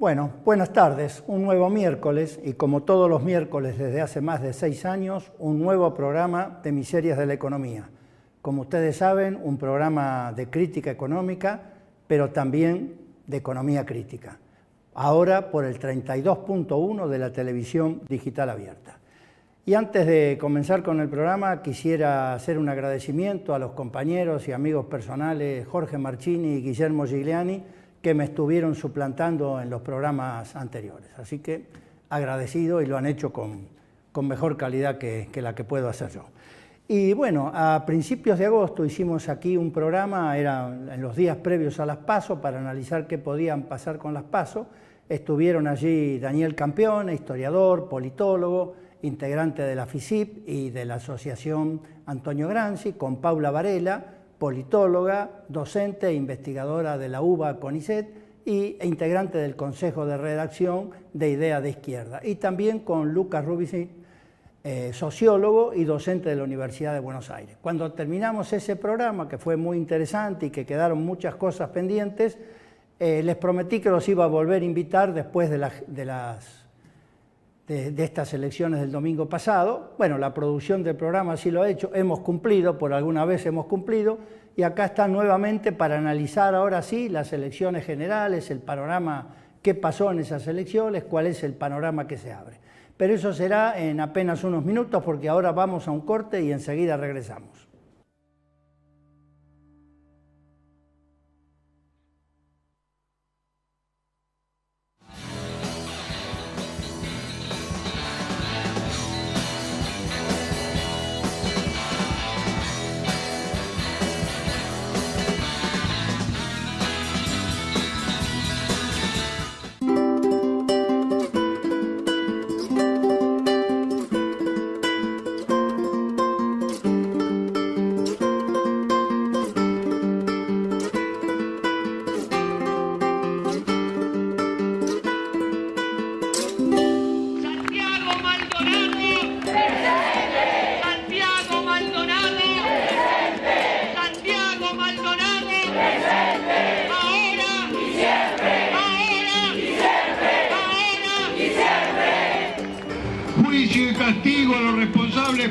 Bueno, buenas tardes. Un nuevo miércoles y como todos los miércoles desde hace más de 6 años, un nuevo programa de Miserias de la Economía. Como ustedes saben, un programa de crítica económica, pero también de economía crítica. Ahora por el 32.1 de la televisión digital abierta. Y antes de comenzar con el programa, quisiera hacer un agradecimiento a los compañeros y amigos personales Jorge Marchini y Guillermo Gigliani, que me estuvieron suplantando en los programas anteriores. Así que agradecido, y lo han hecho con mejor calidad que la que puedo hacer yo. Y bueno, a principios de agosto hicimos aquí un programa, era en los días previos a las PASO, para analizar qué podían pasar con las PASO. Estuvieron allí Daniel Campione, historiador, politólogo, integrante de la FISIP y de la Asociación Antonio Gramsci, con Paula Varela, politóloga, docente e investigadora de la UBA CONICET e integrante del Consejo de Redacción de Idea de Izquierda. Y también con Lucas Rubinstein, sociólogo y docente de la Universidad de Buenos Aires. Cuando terminamos ese programa, que fue muy interesante y que quedaron muchas cosas pendientes, les prometí que los iba a volver a invitar después de estas elecciones del domingo pasado. Bueno, la producción del programa sí lo ha hecho, hemos cumplido, por alguna vez hemos cumplido, y acá están nuevamente para analizar ahora sí las elecciones generales, el panorama, qué pasó en esas elecciones, cuál es el panorama que se abre. Pero eso será en apenas unos minutos, porque ahora vamos a un corte y enseguida regresamos.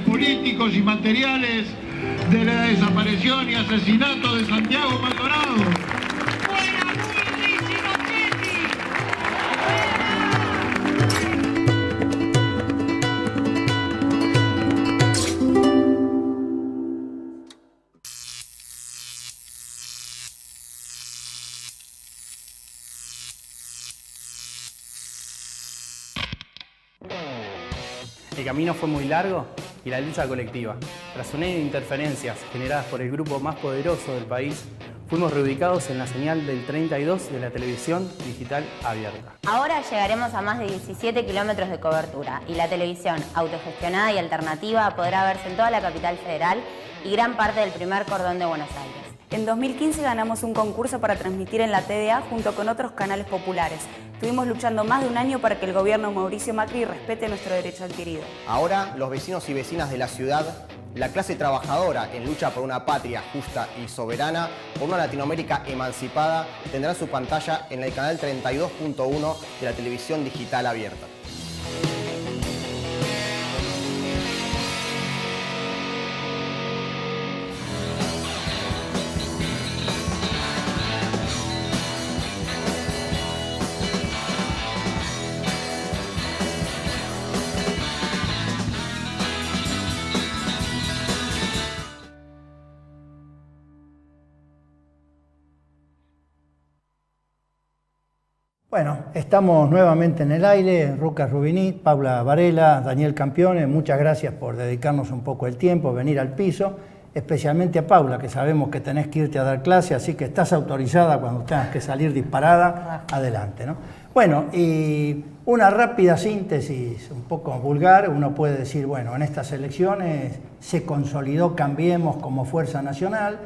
Políticos y materiales de la desaparición y asesinato de Santiago Maldonado. El camino fue muy largo y la lucha colectiva. Tras un año de interferencias generadas por el grupo más poderoso del país, fuimos reubicados en la señal del 32 de la televisión digital abierta. Ahora llegaremos a más de 17 kilómetros de cobertura y la televisión autogestionada y alternativa podrá verse en toda la capital federal y gran parte del primer cordón de Buenos Aires. En 2015 ganamos un concurso para transmitir en la TDA junto con otros canales populares. Estuvimos luchando más de un año para que el gobierno Mauricio Macri respete nuestro derecho adquirido. Ahora, los vecinos y vecinas de la ciudad, la clase trabajadora en lucha por una patria justa y soberana, por una Latinoamérica emancipada, tendrá su pantalla en el canal 32.1 de la televisión digital abierta. Bueno, estamos nuevamente en el aire, Lucas Rubinstein, Paula Varela, Daniel Campione, muchas gracias por dedicarnos un poco el tiempo, venir al piso, especialmente a Paula, que sabemos que tenés que irte a dar clase, así que estás autorizada cuando tengas que salir disparada, adelante, ¿no? Bueno, y una rápida síntesis, un poco vulgar, uno puede decir, bueno, en estas elecciones se consolidó Cambiemos como fuerza nacional,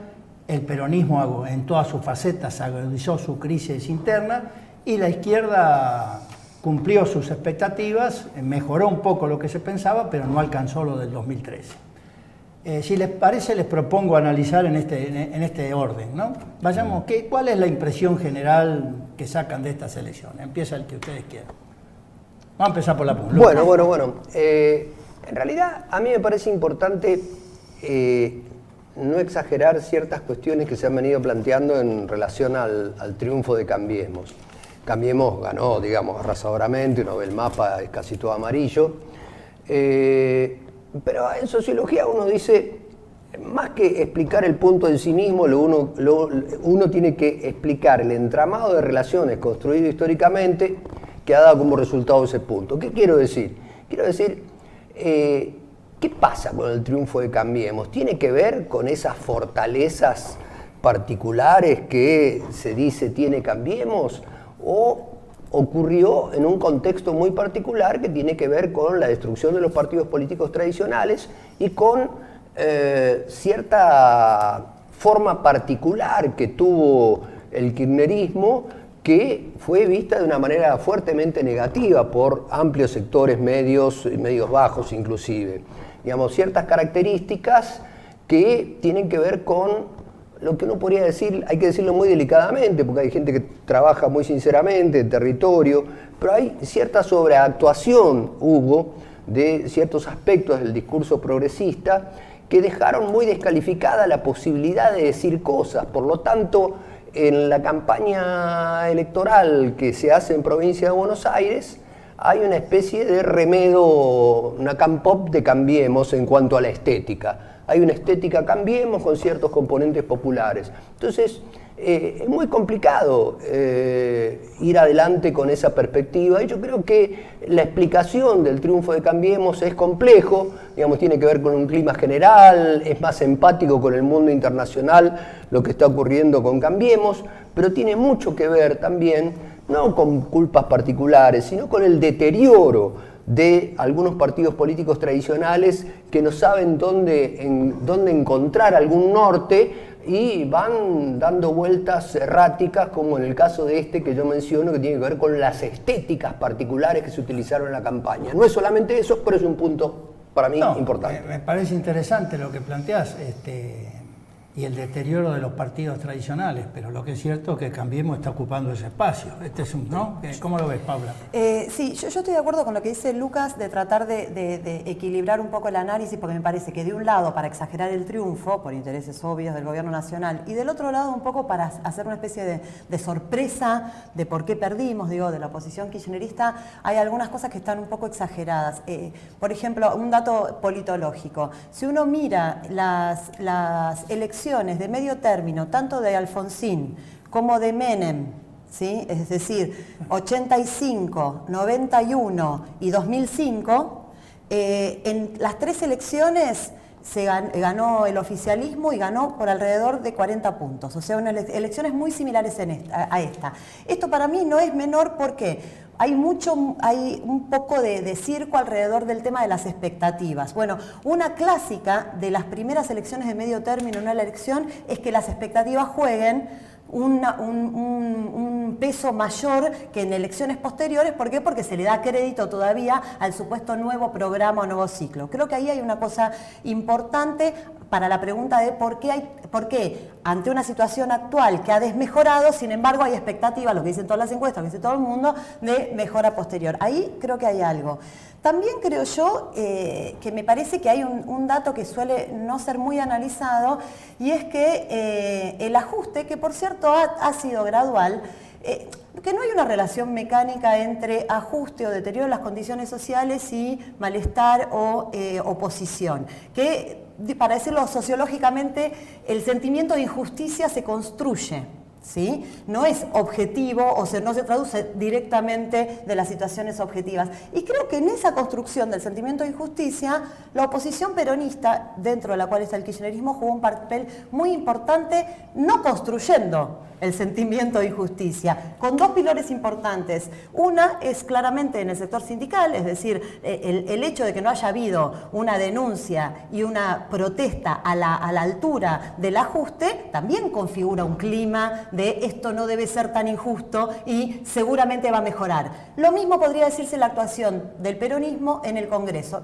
el peronismo en todas sus facetas agudizó su crisis interna, y la izquierda cumplió sus expectativas, mejoró un poco lo que se pensaba, pero no alcanzó lo del 2013. Si les parece, les propongo analizar en este orden, ¿no? Vayamos, ¿cuál es la impresión general que sacan de estas elecciones? Empieza el que ustedes quieran. Vamos a empezar por la punta. Bueno. En realidad, a mí me parece importante no exagerar ciertas cuestiones que se han venido planteando en relación al triunfo de Cambiemos. Cambiemos ganó, digamos, arrasadoramente, uno ve el mapa, es casi todo amarillo. Pero en sociología uno dice, más que explicar el punto en sí mismo, uno tiene que explicar el entramado de relaciones construido históricamente que ha dado como resultado ese punto. ¿Qué quiero decir? Quiero decir, ¿qué pasa con el triunfo de Cambiemos? ¿Tiene que ver con esas fortalezas particulares que se dice tiene Cambiemos? ¿O ocurrió en un contexto muy particular que tiene que ver con la destrucción de los partidos políticos tradicionales y con cierta forma particular que tuvo el kirchnerismo, que fue vista de una manera fuertemente negativa por amplios sectores medios y medios bajos inclusive? Digamos, ciertas características que tienen que ver con lo que uno podría decir, hay que decirlo muy delicadamente, porque hay gente que trabaja muy sinceramente en territorio, pero hay cierta sobreactuación, hubo, de ciertos aspectos del discurso progresista que dejaron muy descalificada la posibilidad de decir cosas. Por lo tanto, en la campaña electoral que se hace en Provincia de Buenos Aires, hay una especie de remedo, una campop de Cambiemos en cuanto a la estética. Hay una estética Cambiemos con ciertos componentes populares. Entonces, es muy complicado ir adelante con esa perspectiva, y yo creo que la explicación del triunfo de Cambiemos es complejo, digamos, tiene que ver con un clima general, es más empático con el mundo internacional lo que está ocurriendo con Cambiemos, pero tiene mucho que ver también, no con culpas particulares, sino con el deterioro de algunos partidos políticos tradicionales que no saben dónde encontrar algún norte y van dando vueltas erráticas, como en el caso de este que yo menciono, que tiene que ver con las estéticas particulares que se utilizaron en la campaña. No es solamente eso, pero es un punto para mí importante. Me parece interesante lo que planteás, y el deterioro de los partidos tradicionales, pero lo que es cierto es que Cambiemos está ocupando ese espacio. ¿No? ¿Cómo lo ves, Paula? Sí, yo estoy de acuerdo con lo que dice Lucas de tratar de equilibrar un poco el análisis, porque me parece que de un lado para exagerar el triunfo, por intereses obvios del gobierno nacional, y del otro lado un poco para hacer una especie de sorpresa de por qué perdimos, digo, de la oposición kirchnerista, hay algunas cosas que están un poco exageradas. Por ejemplo, un dato politológico. Si uno mira las elecciones de medio término, tanto de Alfonsín como de Menem, ¿sí? Es decir, 85, 91 y 2005, en las tres elecciones ganó el oficialismo y ganó por alrededor de 40 puntos, o sea, unas elecciones muy similares a esta. Esto para mí no es menor porque hay un poco de circo alrededor del tema de las expectativas. Bueno, una clásica de las primeras elecciones de medio término en una elección es que las expectativas jueguen un peso mayor que en elecciones posteriores. ¿Por qué? Porque se le da crédito todavía al supuesto nuevo programa o nuevo ciclo. Creo que ahí hay una cosa importante para la pregunta de por qué ante una situación actual que ha desmejorado, sin embargo hay expectativa, lo que dicen todas las encuestas, lo que dice todo el mundo, de mejora posterior. Ahí creo que hay algo. También creo yo que me parece que hay un dato que suele no ser muy analizado, y es que el ajuste, que por cierto ha sido gradual, que no hay una relación mecánica entre ajuste o deterioro de las condiciones sociales y malestar o oposición, que para decirlo sociológicamente, el sentimiento de injusticia se construye, ¿sí? No es objetivo, o sea, no se traduce directamente de las situaciones objetivas. Y creo que en esa construcción del sentimiento de injusticia, la oposición peronista, dentro de la cual está el kirchnerismo, jugó un papel muy importante, no construyendo el sentimiento de injusticia, con dos pilares importantes. Una es claramente en el sector sindical, es decir, el hecho de que no haya habido una denuncia y una protesta a la altura del ajuste, también configura un clima de esto no debe ser tan injusto y seguramente va a mejorar. Lo mismo podría decirse la actuación del peronismo en el Congreso.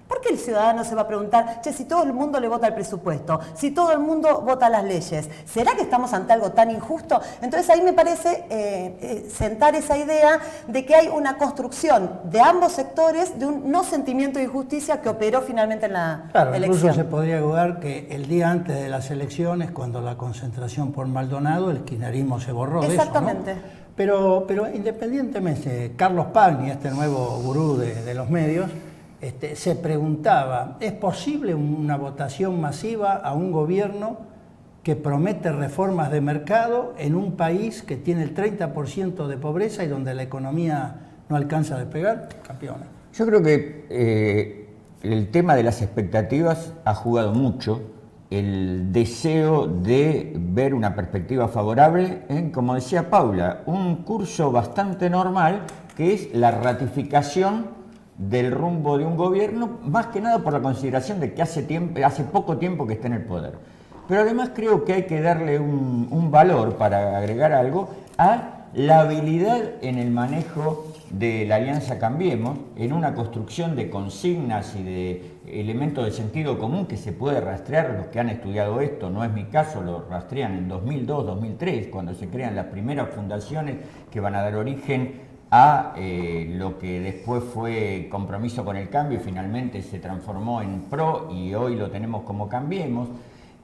¿Por qué el ciudadano se va a preguntar, che, si todo el mundo le vota el presupuesto, si todo el mundo vota las leyes, ¿será que estamos ante algo tan injusto? Entonces ahí me parece sentar esa idea de que hay una construcción de ambos sectores de un no sentimiento de injusticia que operó finalmente en la elección. Incluso se podría dudar que el día antes de las elecciones, cuando la concentración por Maldonado, el kirchnerismo se borró de eso, ¿no? Exactamente. Pero independientemente, Carlos Pagni, este nuevo gurú de los medios, se preguntaba, ¿es posible una votación masiva a un gobierno que promete reformas de mercado en un país que tiene el 30% de pobreza y donde la economía no alcanza a despegar? Campeona. Yo creo que el tema de las expectativas ha jugado mucho, el deseo de ver una perspectiva favorable en, como decía Paula, un curso bastante normal que es la ratificación del rumbo de un gobierno, más que nada por la consideración de que hace poco tiempo que está en el poder. Pero además creo que hay que darle un valor, para agregar algo, a la habilidad en el manejo de la Alianza Cambiemos, en una construcción de consignas y de elementos de sentido común que se puede rastrear. Los que han estudiado esto, no es mi caso, lo rastrean en 2002, 2003, cuando se crean las primeras fundaciones que van a dar origen a lo que después fue Compromiso con el Cambio y finalmente se transformó en PRO y hoy lo tenemos como Cambiemos.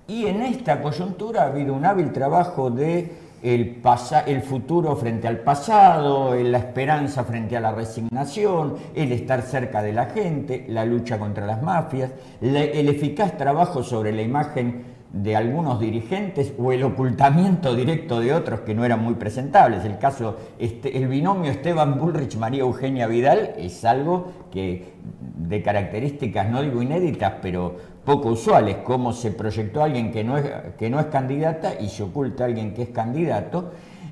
Y en esta coyuntura ha habido un hábil trabajo de el futuro frente al pasado, la esperanza frente a la resignación, el estar cerca de la gente, la lucha contra las mafias, el eficaz trabajo sobre la imagen de algunos dirigentes o el ocultamiento directo de otros que no eran muy presentables. El caso, el binomio Esteban Bullrich-María Eugenia Vidal es algo que de características, no digo inéditas, pero poco usuales, cómo se proyectó a alguien que no es candidata y se oculta a alguien que es candidato.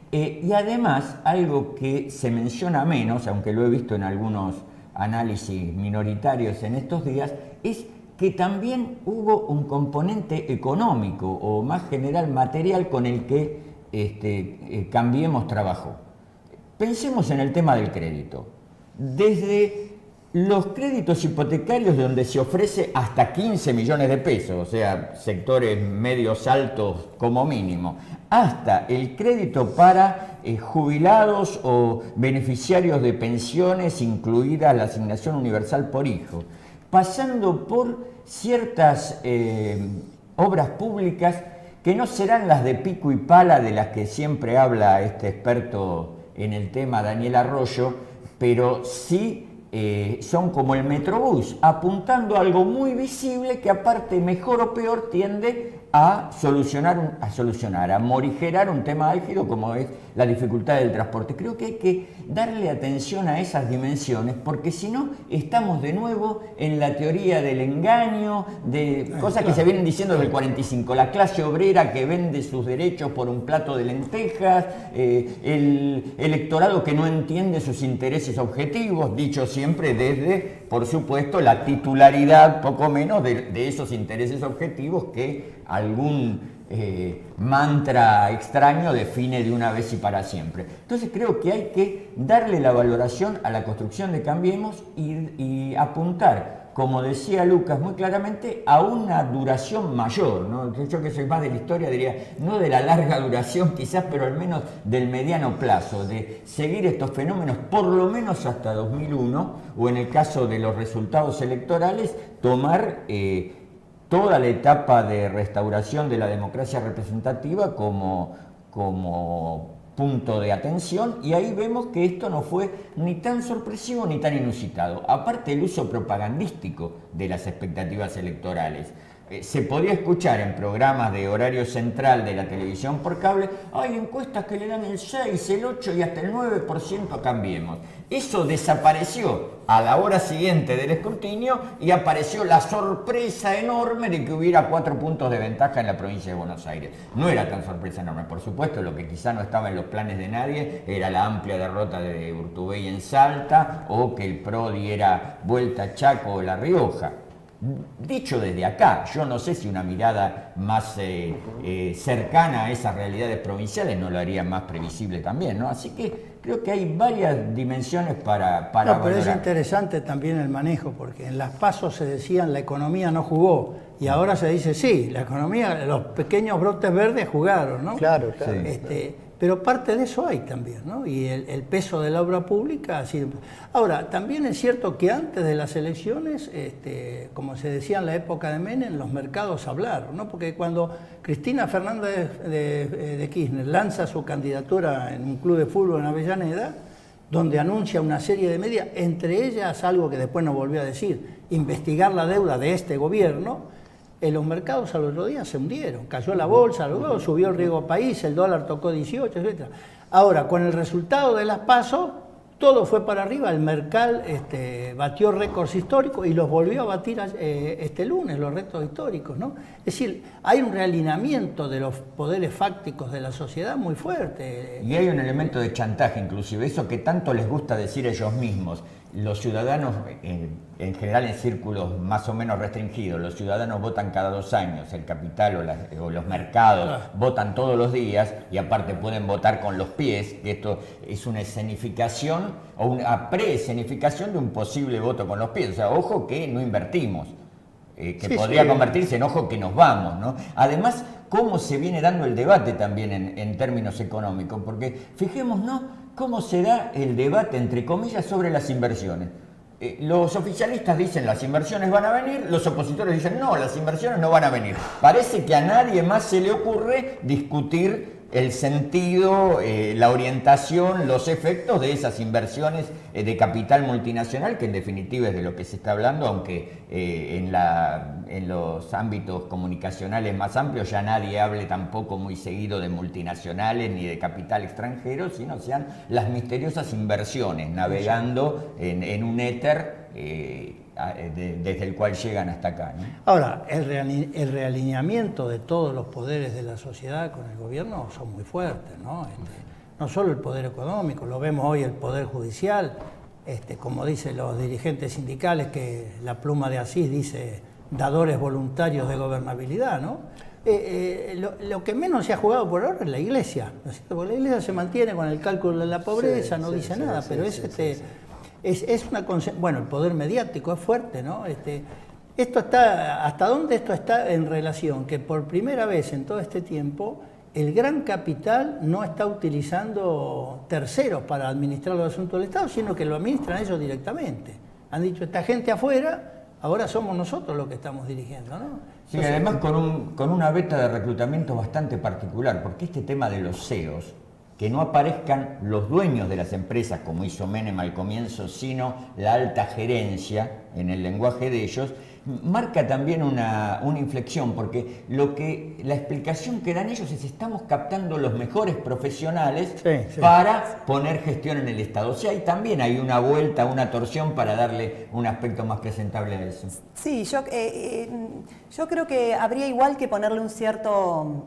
Y además, algo que se menciona menos, aunque lo he visto en algunos análisis minoritarios en estos días, es que también hubo un componente económico o más general material con el que Cambiemos trabajó. Pensemos en el tema del crédito. Desde los créditos hipotecarios donde se ofrece hasta 15 millones de pesos, o sea, sectores medios altos como mínimo, hasta el crédito para jubilados o beneficiarios de pensiones, incluida la asignación universal por hijo, pasando por ciertas obras públicas que no serán las de pico y pala de las que siempre habla este experto en el tema, Daniel Arroyo, pero sí son como el Metrobús, apuntando a algo muy visible que aparte, mejor o peor, tiende a a morigerar un tema álgido como es la dificultad del transporte. Creo que hay que darle atención a esas dimensiones, porque si no estamos de nuevo en la teoría del engaño, de cosas que se vienen diciendo desde el 45, la clase obrera que vende sus derechos por un plato de lentejas, el electorado que no entiende sus intereses objetivos, dicho siempre desde, por supuesto, la titularidad, poco menos, de esos intereses objetivos que algún mantra extraño define de una vez y para siempre. Entonces creo que hay que darle la valoración a la construcción de Cambiemos y apuntar, como decía Lucas muy claramente, a una duración mayor, ¿no? Yo que soy más de la historia diría, no de la larga duración quizás, pero al menos del mediano plazo, de seguir estos fenómenos por lo menos hasta 2001, o en el caso de los resultados electorales, tomar toda la etapa de restauración de la democracia representativa como punto de atención, y ahí vemos que esto no fue ni tan sorpresivo ni tan inusitado. Aparte el uso propagandístico de las expectativas electorales. Se podía escuchar en programas de horario central de la televisión por cable, hay encuestas que le dan el 6, el 8 y hasta el 9% a Cambiemos. Eso desapareció a la hora siguiente del escrutinio y apareció la sorpresa enorme de que hubiera 4 puntos de ventaja en la provincia de Buenos Aires. No era tan sorpresa enorme, por supuesto, lo que quizá no estaba en los planes de nadie era la amplia derrota de Urtubey en Salta o que el PRO diera vuelta a Chaco o La Rioja. Dicho desde acá, yo no sé si una mirada más cercana a esas realidades provinciales no lo haría más previsible también, ¿no? Así que creo que hay varias dimensiones para No, pero valorar. es interesante también el manejo, porque en las PASO se decían la economía no jugó, y ahora se dice sí, la economía, los pequeños brotes verdes jugaron, ¿no? Claro, claro. Pero parte de eso hay también, ¿no? Y el peso de la obra pública ha sido... Ahora, también es cierto que antes de las elecciones, como se decía en la época de Menem, los mercados hablaron, ¿no? Porque cuando Cristina Fernández de Kirchner lanza su candidatura en un club de fútbol en Avellaneda, donde anuncia una serie de medidas, entre ellas algo que después no volvió a decir, investigar la deuda de este gobierno, los mercados al otro día se hundieron, cayó la bolsa, luego subió el riesgo país, el dólar tocó 18, etc. Ahora, con el resultado de las PASO, todo fue para arriba, el Mercal batió récords históricos y los volvió a batir este lunes, los récords históricos, ¿no? Es decir, hay un realineamiento de los poderes fácticos de la sociedad muy fuerte. Y hay un elemento de chantaje, inclusive, eso que tanto les gusta decir ellos mismos. Los ciudadanos, en general en círculos más o menos restringidos, los ciudadanos votan cada 2 años, el capital o los mercados votan todos los días y aparte pueden votar con los pies, que esto es una escenificación o una pre-escenificación de un posible voto con los pies. O sea, ojo que no invertimos, que podría convertirse en ojo que nos vamos, ¿no? Además, cómo se viene dando el debate también en términos económicos, porque fijémonos cómo se da el debate, entre comillas, sobre las inversiones. Los oficialistas dicen las inversiones van a venir, los opositores dicen no, las inversiones no van a venir. Parece que a nadie más se le ocurre discutir el sentido, la orientación, los efectos de esas inversiones de capital multinacional, que en definitiva es de lo que se está hablando, aunque en los ámbitos comunicacionales más amplios ya nadie hable tampoco muy seguido de multinacionales ni de capital extranjero, sino sean las misteriosas inversiones navegando en un éter desde el cual llegan hasta acá, ¿no? Ahora, el realineamiento de todos los poderes de la sociedad con el gobierno son muy fuertes, ¿no? No solo el poder económico, lo vemos hoy el poder judicial, como dicen los dirigentes sindicales, que la pluma de Asís dice dadores voluntarios de gobernabilidad, ¿no? Lo que menos se ha jugado por ahora es la Iglesia, ¿no es cierto? Porque la Iglesia se mantiene con el cálculo de la pobreza, no dice nada, pero es una... Bueno, el poder mediático es fuerte, ¿no? Esto está, ¿hasta dónde esto está en relación? Que por primera vez en todo este tiempo el gran capital no está utilizando terceros para administrar los asuntos del Estado, sino que lo administran ellos directamente. Han dicho, esta gente afuera, ahora somos nosotros los que estamos dirigiendo, ¿no? Sí, además con una beta de reclutamiento bastante particular, porque este tema de los CEOs, que no aparezcan los dueños de las empresas, como hizo Menem al comienzo, sino la alta gerencia, en el lenguaje de ellos, marca también una inflexión, porque la explicación que dan ellos es estamos captando los mejores profesionales para poner gestión en el Estado. O sea, ahí también hay una vuelta, una torsión para darle un aspecto más presentable a eso. Sí, yo creo que habría igual que ponerle un cierto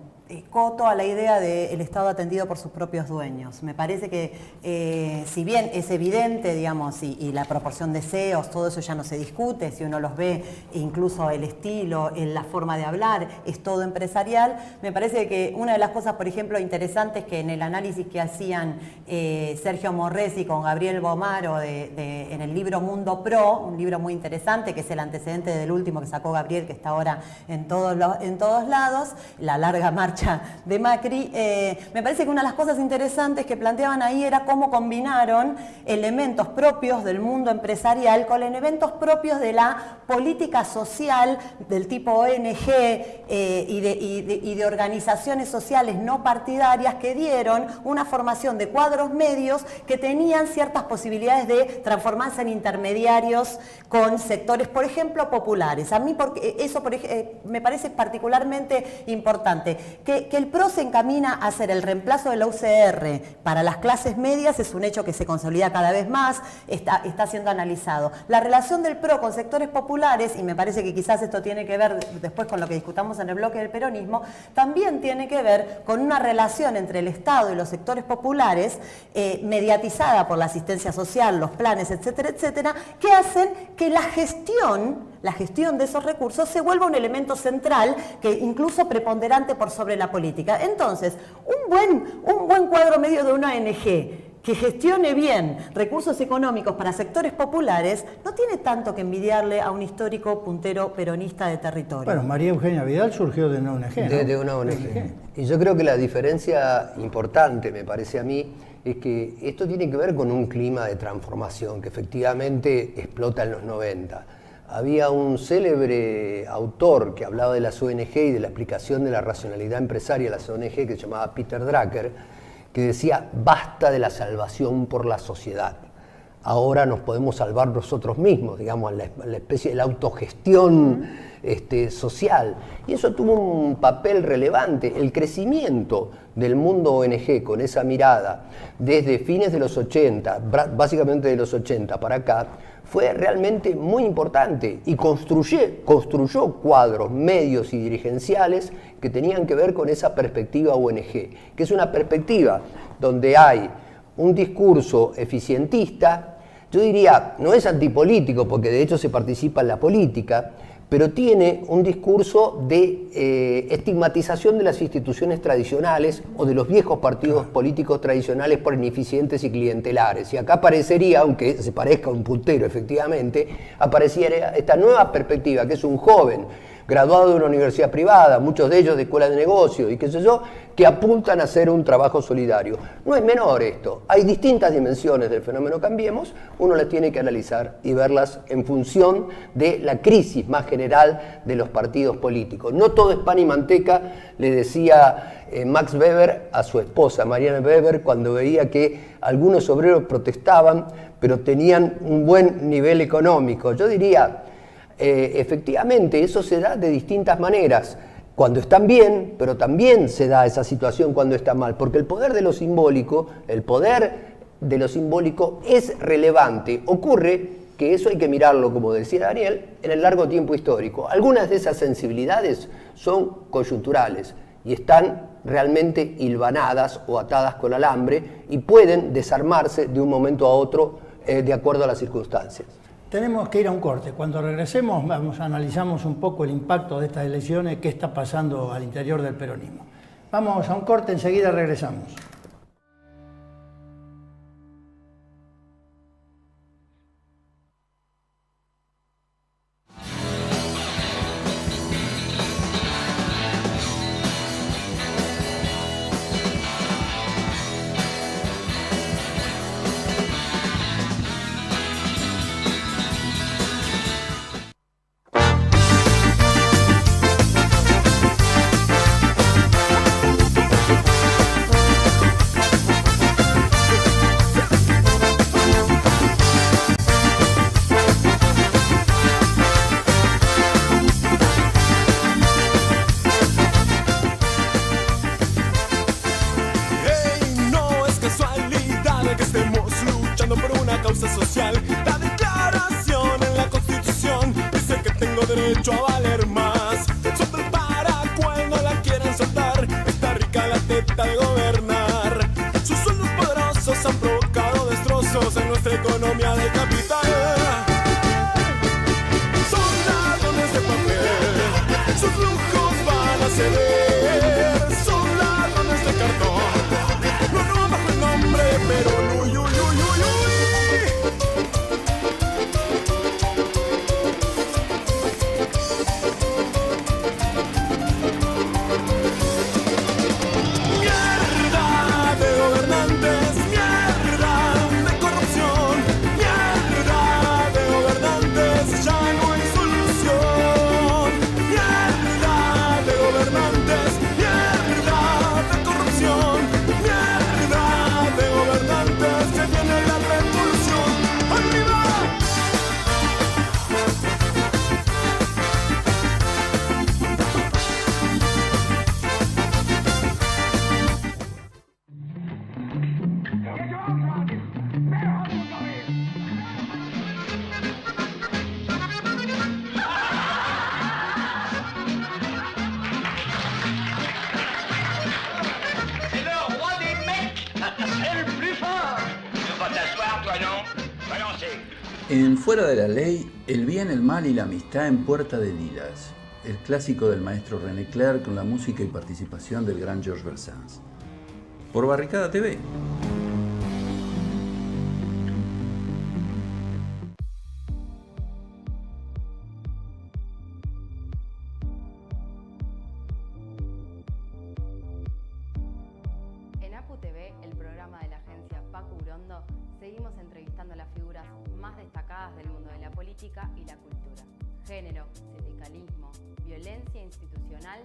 coto a la idea del Estado atendido por sus propios dueños. Me parece que si bien es evidente, digamos, y la proporción de CEOs, todo eso ya no se discute, si uno los ve, incluso el estilo, la forma de hablar, es todo empresarial, me parece que una de las cosas, por ejemplo, interesantes que en el análisis que hacían Sergio Morresi con Gabriel Bomaro en el libro Mundo Pro, un libro muy interesante, que es el antecedente del último que sacó Gabriel, que está ahora en todos lados, la larga marcha de Macri, me parece que una de las cosas interesantes que planteaban ahí era cómo combinaron elementos propios del mundo empresarial con elementos propios de la política social del tipo ONG y de organizaciones sociales no partidarias que dieron una formación de cuadros medios que tenían ciertas posibilidades de transformarse en intermediarios con sectores, por ejemplo, populares. A mí eso me parece particularmente importante. Que el PRO se encamina a hacer el reemplazo de la UCR para las clases medias es un hecho que se consolida cada vez más, está siendo analizado. La relación del PRO con sectores populares, y me parece que quizás esto tiene que ver después con lo que discutamos en el bloque del peronismo, también tiene que ver con una relación entre el Estado y los sectores populares, mediatizada por la asistencia social, los planes, etcétera, etcétera, que hacen que la gestión de esos recursos se vuelva un elemento central, que incluso preponderante por sobre la política. Entonces, un buen cuadro medio de una ONG que gestione bien recursos económicos para sectores populares, no tiene tanto que envidiarle a un histórico puntero peronista de territorio. Bueno, María Eugenia Vidal surgió de una ONG, ¿no? De una ONG. Y yo creo que la diferencia importante, me parece a mí, es que esto tiene que ver con un clima de transformación que efectivamente explota en los 90. Había un célebre autor que hablaba de las ONG y de la aplicación de la racionalidad empresaria a las ONG, que se llamaba Peter Drucker, que decía, basta de la salvación por la sociedad. Ahora nos podemos salvar nosotros mismos, digamos, la especie de la autogestión social. Y eso tuvo un papel relevante. El crecimiento del mundo ONG con esa mirada, desde fines de los 80, básicamente de los 80 para acá, fue realmente muy importante y construyó cuadros medios y dirigenciales que tenían que ver con esa perspectiva ONG, que es una perspectiva donde hay un discurso eficientista, yo diría, no es antipolítico porque de hecho se participa en la política, pero tiene un discurso de estigmatización de las instituciones tradicionales o de los viejos partidos políticos tradicionales por ineficientes y clientelares. Y acá aparecería, aunque se parezca a un puntero efectivamente, apareciera esta nueva perspectiva, que es un joven graduado de una universidad privada, muchos de ellos de escuelas de negocios y qué sé yo, que apuntan a hacer un trabajo solidario. No es menor esto. Hay distintas dimensiones del fenómeno Cambiemos, uno las tiene que analizar y verlas en función de la crisis más general de los partidos políticos. No todo es pan y manteca, le decía Max Weber a su esposa, Mariana Weber, cuando veía que algunos obreros protestaban, pero tenían un buen nivel económico. Yo diría, efectivamente, eso se da de distintas maneras, cuando están bien, pero también se da esa situación cuando está mal, porque el poder de lo simbólico es relevante. Ocurre que eso hay que mirarlo, como decía Daniel, en el largo tiempo histórico. Algunas de esas sensibilidades son coyunturales y están realmente hilvanadas o atadas con alambre y pueden desarmarse de un momento a otro de acuerdo a las circunstancias. Tenemos que ir a un corte. Cuando regresemos analizamos un poco el impacto de estas elecciones, qué está pasando al interior del peronismo. Vamos a un corte, enseguida regresamos. En Fuera de la Ley, el bien, el mal y la amistad en Puerta de Lilas, el clásico del maestro René Clair con la música y participación del gran Georges Brassens. Por Barricada TV. política y la cultura. Género, sindicalismo, violencia institucional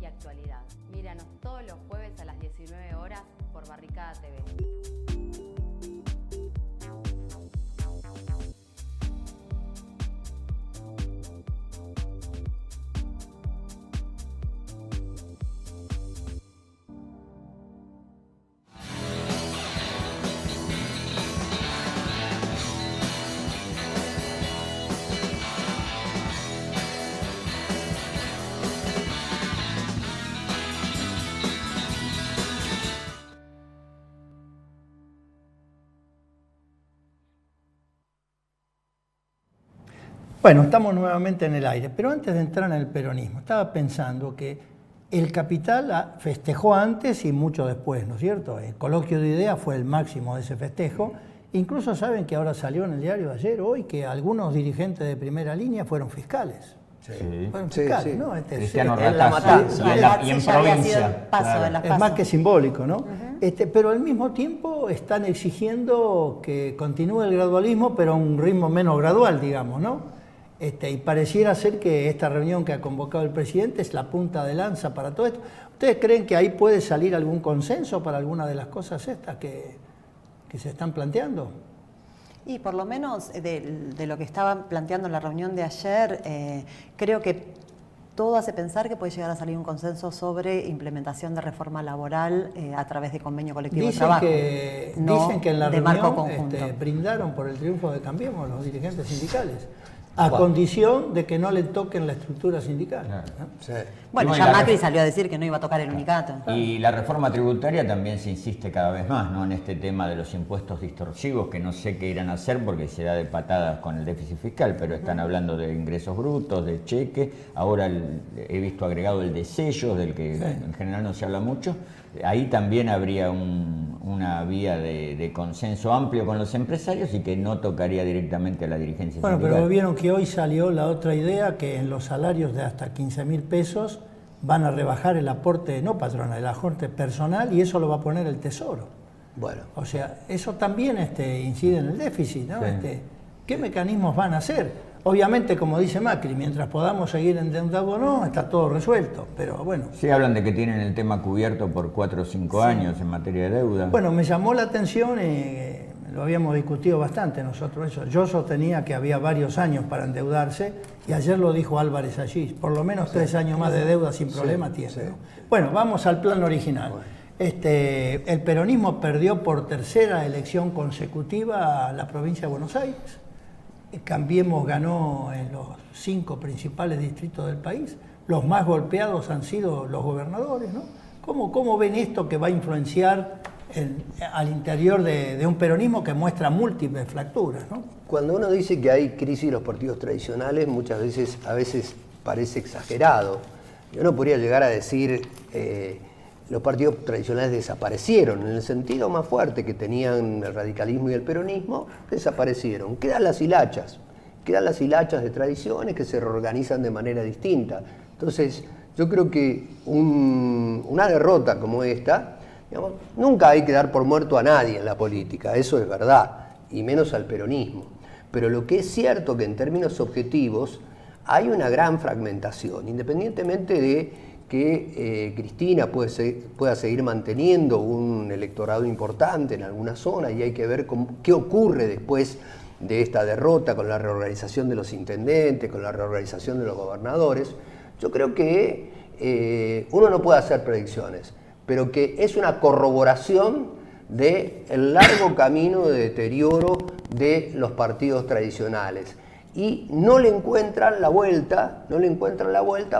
y actualidad. Míranos todos los jueves a las 19 horas por Barricada TV. Bueno, estamos nuevamente en el aire, pero antes de entrar en el peronismo, estaba pensando que el Capital festejó antes y mucho después, ¿no es cierto? El coloquio de ideas fue el máximo de ese festejo. Incluso saben que ahora salió en el diario de ayer, hoy, que algunos dirigentes de primera línea fueron fiscales. Sí. Fueron fiscales, sí. ¿no? Cristiano en la Ratazzi, matanza. y en Ya había sido provincia. el paso de las Es PASO. más que simbólico, ¿no? Pero al mismo tiempo están exigiendo que continúe el gradualismo, pero a un ritmo menos gradual, digamos, ¿no? Y pareciera ser que esta reunión que ha convocado el presidente es la punta de lanza para todo esto. ¿Ustedes creen que ahí puede salir algún consenso para alguna de las cosas estas que se están planteando? Y por lo menos de lo que estaban planteando en la reunión de ayer, creo que todo hace pensar que puede llegar a salir un consenso sobre implementación de reforma laboral a través de convenio colectivo de trabajo. Dicen que en la de marco reunión conjunto. brindaron por el triunfo de Cambiemos los dirigentes sindicales, a condición de que no le toquen la estructura sindical. Claro. ¿no? Sí. Bueno, Y ya la Macri salió a decir que no iba a tocar el unicato. Y la reforma tributaria también se insiste cada vez más, ¿no? En este tema de los impuestos distorsivos, que no sé qué irán a hacer porque se da de patadas con el déficit fiscal, pero están hablando de ingresos brutos, de cheque, ahora he visto agregado el de sellos, del que en general no se habla mucho. Ahí también habría una vía de consenso amplio con los empresarios y que no tocaría directamente a la dirigencia Bueno, sindical. pero vieron que hoy salió la otra idea, que en los salarios de hasta 15.000 pesos van a rebajar el aporte, no patronal, el aporte personal, y eso lo va a poner el Tesoro. Bueno. O sea, eso también incide en el déficit, ¿no? Sí. ¿Qué mecanismos van a hacer? Obviamente, como dice Macri, mientras podamos seguir endeudados o no, está todo resuelto, pero bueno. Sí, hablan de que tienen el tema cubierto por 4 o 5 años en materia de deuda. Bueno, me llamó la atención, lo habíamos discutido bastante nosotros eso. Yo sostenía que había varios años para endeudarse y ayer lo dijo Álvarez allí, por lo menos 3 años más de deuda sin problema tiene. ¿No? Bueno, vamos al plan original. El peronismo perdió por tercera elección consecutiva la provincia de Buenos Aires. Cambiemos ganó en los 5 principales distritos del país. Los más golpeados han sido los gobernadores, ¿no? ¿Cómo ven esto que va a influenciar al interior de un peronismo que muestra múltiples fracturas, ¿no? Cuando uno dice que hay crisis en los partidos tradicionales, a veces parece exagerado. Yo no podría llegar a decir los partidos tradicionales desaparecieron, en el sentido más fuerte que tenían el radicalismo y el peronismo, desaparecieron. Quedan las hilachas de tradiciones que se reorganizan de manera distinta. Entonces, yo creo que una derrota como esta, digamos, nunca hay que dar por muerto a nadie en la política, eso es verdad, y menos al peronismo. Pero lo que es cierto que en términos objetivos hay una gran fragmentación, independientemente de que Cristina pueda seguir manteniendo un electorado importante en alguna zona y hay que ver qué ocurre después de esta derrota con la reorganización de los intendentes, con la reorganización de los gobernadores. Yo creo que uno no puede hacer predicciones, pero que es una corroboración del largo camino de deterioro de los partidos tradicionales. Y no le encuentran la vuelta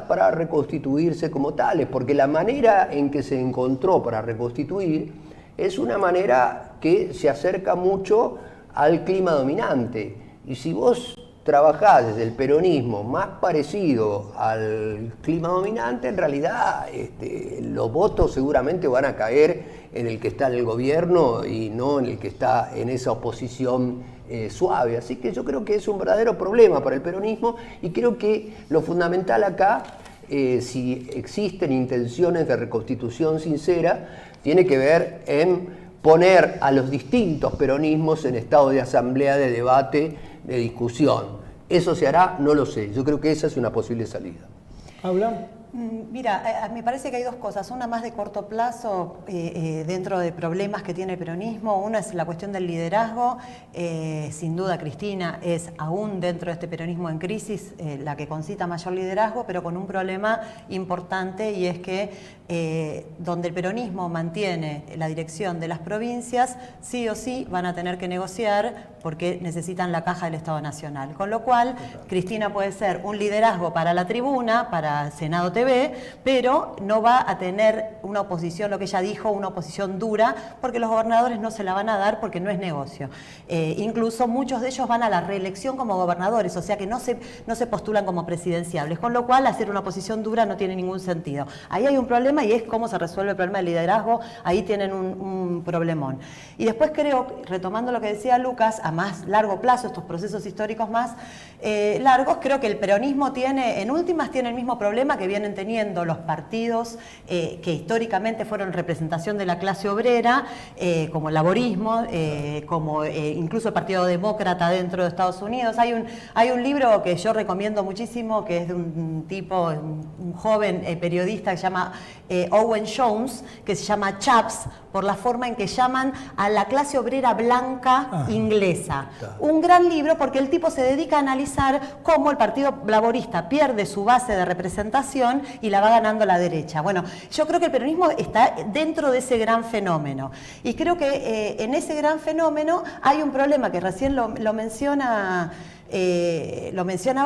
para reconstituirse como tales, porque la manera en que se encontró para reconstituir es una manera que se acerca mucho al clima dominante. Y si vos trabajás desde el peronismo más parecido al clima dominante, en realidad los votos seguramente van a caer en el que está en el gobierno y no en el que está en esa oposición suave. Así que yo creo que es un verdadero problema para el peronismo y creo que lo fundamental acá, si existen intenciones de reconstitución sincera, tiene que ver en poner a los distintos peronismos en estado de asamblea, de debate, de discusión. ¿Eso se hará? No lo sé. Yo creo que esa es una posible salida. ¿Habla? Mira, me parece que hay dos cosas. Una más de corto plazo dentro de problemas que tiene el peronismo. Una es la cuestión del liderazgo. Sin duda Cristina es aún dentro de este peronismo en crisis la que concita mayor liderazgo, pero con un problema importante, y es que donde el peronismo mantiene la dirección de las provincias, sí o sí van a tener que negociar porque necesitan la caja del Estado Nacional. Con lo cual, Cristina puede ser un liderazgo para la tribuna, para Senado TV, pero no va a tener una oposición, lo que ella dijo, una oposición dura, porque los gobernadores no se la van a dar porque no es negocio. Incluso muchos de ellos van a la reelección como gobernadores, o sea que no se postulan como presidenciables, con lo cual hacer una oposición dura no tiene ningún sentido. Ahí hay un problema y es cómo se resuelve el problema del liderazgo, ahí tienen un problemón. Y después creo, retomando lo que decía Lucas, a más largo plazo, estos procesos históricos más largos, creo que el peronismo tiene, en últimas, tiene el mismo problema que vienen teniendo los partidos que históricamente fueron representación de la clase obrera, como el laborismo, como incluso el Partido Demócrata dentro de Estados Unidos. Hay un libro que yo recomiendo muchísimo, que es de un tipo, un joven periodista que se llama Owen Jones, que se llama Chaps, por la forma en que llaman a la clase obrera blanca inglesa. Un gran libro porque el tipo se dedica a analizar cómo el Partido Laborista pierde su base de representación y la va ganando la derecha. Bueno, yo creo que el peronismo está dentro de ese gran fenómeno. Y creo que en ese gran fenómeno hay un problema que recién lo mencionaba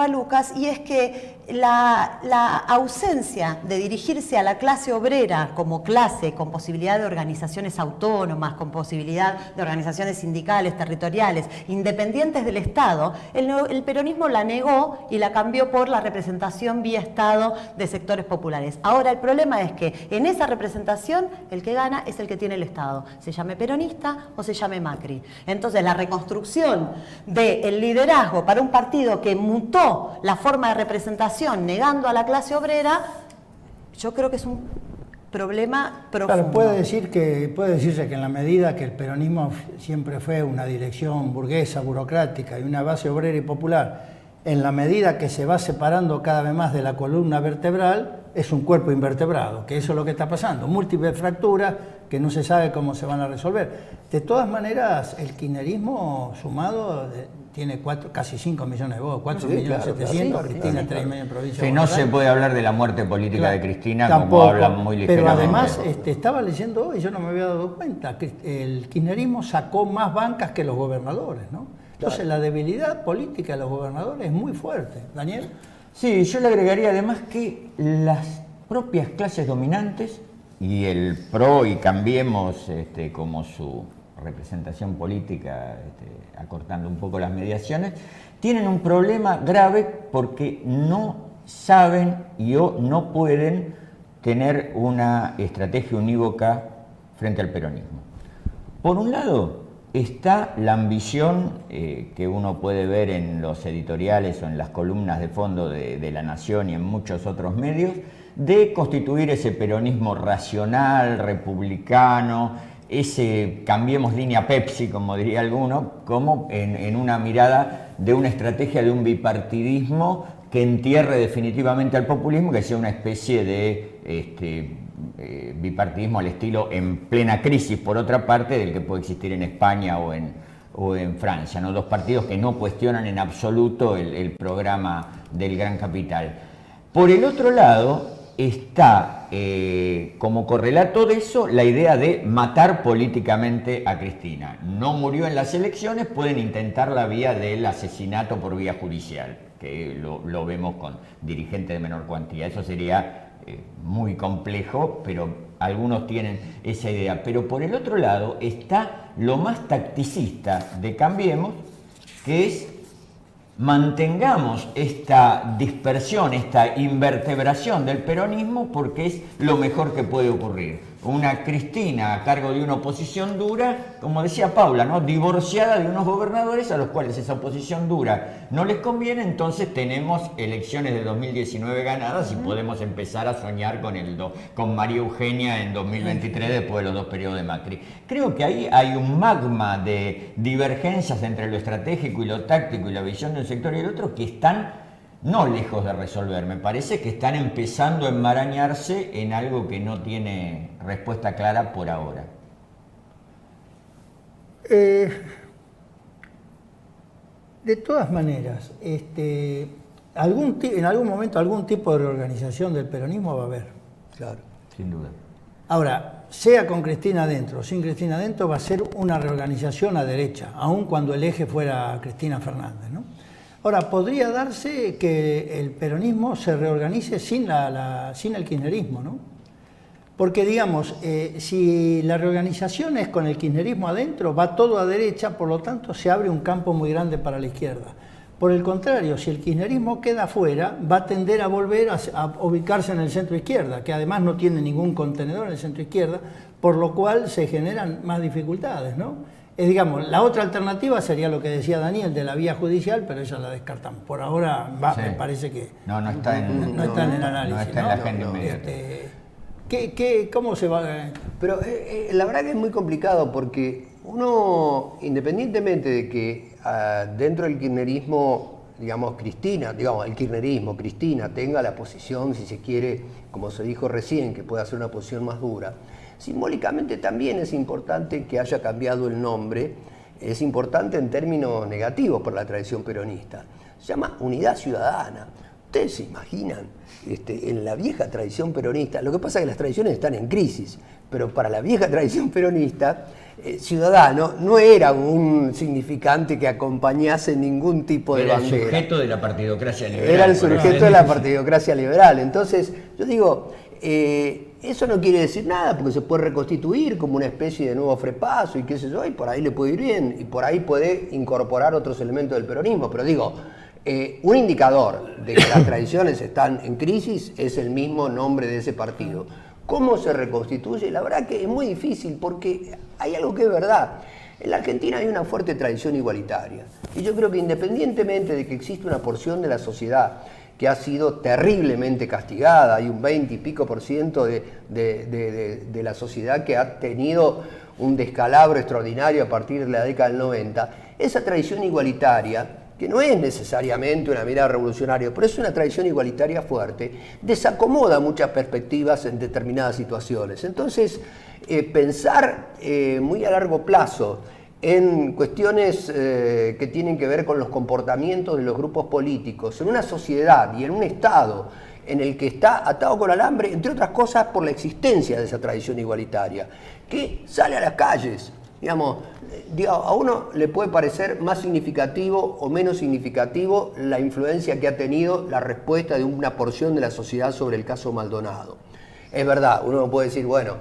Lucas, y es que la ausencia de dirigirse a la clase obrera como clase, con posibilidad de organizaciones autónomas, con posibilidad de organizaciones sindicales, territoriales, independientes del Estado, el peronismo la negó y la cambió por la representación vía Estado de sectores populares. Ahora el problema es que en esa representación el que gana es el que tiene el Estado, se llame peronista o se llame Macri. Entonces la reconstrucción del liderazgo para un partido que mutó la forma de representación negando a la clase obrera, yo creo que es un problema profundo. Claro, puede decirse que en la medida que el peronismo siempre fue una dirección burguesa, burocrática y una base obrera y popular, en la medida que se va separando cada vez más de la columna vertebral, es un cuerpo invertebrado, que eso es lo que está pasando, múltiples fracturas que no se sabe cómo se van a resolver. De todas maneras, el kirchnerismo sumado tiene casi 5 millones de votos, 4.700.000, Cristina 3 millones de provincias. Sí, no se puede hablar de la muerte política de Cristina, tampoco, como hablan muy ligeramente. Pero además, estaba leyendo hoy, yo no me había dado cuenta, que el kirchnerismo sacó más bancas que los gobernadores, ¿no? Entonces la debilidad política de los gobernadores es muy fuerte. ¿Daniel? Sí, yo le agregaría además que las propias clases dominantes y el PRO y Cambiemos como su representación política, acortando un poco las mediaciones, tienen un problema grave porque no saben o no pueden tener una estrategia unívoca frente al peronismo. Por un lado está la ambición que uno puede ver en los editoriales o en las columnas de fondo de La Nación y en muchos otros medios, de constituir ese peronismo racional, republicano, ese cambiemos línea Pepsi, como diría alguno, como en una mirada de una estrategia de un bipartidismo que entierre definitivamente al populismo, que sea una especie de bipartidismo al estilo en plena crisis, por otra parte, del que puede existir en España o en Francia, ¿no? Dos partidos que no cuestionan en absoluto el programa del gran capital. Por el otro lado, está como correlato de eso la idea de matar políticamente a Cristina. No murió en las elecciones, pueden intentar la vía del asesinato por vía judicial, que lo vemos con dirigentes de menor cuantía. Eso sería muy complejo, pero algunos tienen esa idea. Pero por el otro lado está lo más tacticista de Cambiemos, que es mantengamos esta dispersión, esta invertebración del peronismo porque es lo mejor que puede ocurrir. una Cristina a cargo de una oposición dura, como decía Paula, ¿no? Divorciada de unos gobernadores a los cuales esa oposición dura no les conviene, entonces tenemos elecciones de 2019 ganadas y podemos empezar a soñar con María Eugenia en 2023 después de los 2 periodos de Macri. Creo que ahí hay un magma de divergencias entre lo estratégico y lo táctico y la visión de un sector y el otro que están no lejos de resolver, me parece que están empezando a enmarañarse en algo que no tiene respuesta clara por ahora. De todas maneras, en algún momento algún tipo de reorganización del peronismo va a haber. Claro. Sin duda. Ahora, sea con Cristina adentro o sin Cristina adentro, va a ser una reorganización a derecha, aun cuando el eje fuera Cristina Fernández, ¿no? Ahora, podría darse que el peronismo se reorganice sin el kirchnerismo, ¿no? Porque, digamos, si la reorganización es con el kirchnerismo adentro, va todo a derecha, por lo tanto se abre un campo muy grande para la izquierda. Por el contrario, si el kirchnerismo queda afuera, va a tender a volver a ubicarse en el centro izquierda, que además no tiene ningún contenedor en el centro izquierda, por lo cual se generan más dificultades, ¿no? Digamos, la otra alternativa sería lo que decía Daniel, de la vía judicial, pero esa la descartamos. Por ahora Sí. me parece que no está en el análisis. No está en la agenda inmediata. ¿Cómo se va? Pero la verdad que es muy complicado porque uno, independientemente de que dentro del kirchnerismo, Cristina tenga la posición, si se quiere, como se dijo recién, que pueda ser una posición más dura, simbólicamente también es importante que haya cambiado el nombre, es importante en términos negativos por la tradición peronista. Se llama Unidad Ciudadana. ¿Ustedes se imaginan en la vieja tradición peronista? Lo que pasa es que las tradiciones están en crisis, pero para la vieja tradición peronista, ciudadano no era un significante que acompañase ningún tipo de bandera. Era el sujeto de la partidocracia liberal. Era el sujeto de la partidocracia liberal. Entonces, yo digo, eso no quiere decir nada, porque se puede reconstituir como una especie de nuevo frepaso y qué sé yo, y por ahí le puede ir bien, y por ahí puede incorporar otros elementos del peronismo. Pero digo, un indicador de que las tradiciones están en crisis es el mismo nombre de ese partido. ¿Cómo se reconstituye? La verdad que es muy difícil, porque hay algo que es verdad. En la Argentina hay una fuerte tradición igualitaria. Y yo creo que independientemente de que existe una porción de la sociedad que ha sido terriblemente castigada, hay un 20 y pico % de la sociedad que ha tenido un descalabro extraordinario a partir de la década del 90, esa tradición igualitaria, que no es necesariamente una mirada revolucionaria, pero es una tradición igualitaria fuerte, desacomoda muchas perspectivas en determinadas situaciones. Entonces, pensar muy a largo plazo en cuestiones que tienen que ver con los comportamientos de los grupos políticos, en una sociedad y en un Estado en el que está atado con alambre, entre otras cosas por la existencia de esa tradición igualitaria, que sale a las calles. A uno le puede parecer más significativo o menos significativo la influencia que ha tenido la respuesta de una porción de la sociedad sobre el caso Maldonado. Es verdad, uno puede decir, bueno,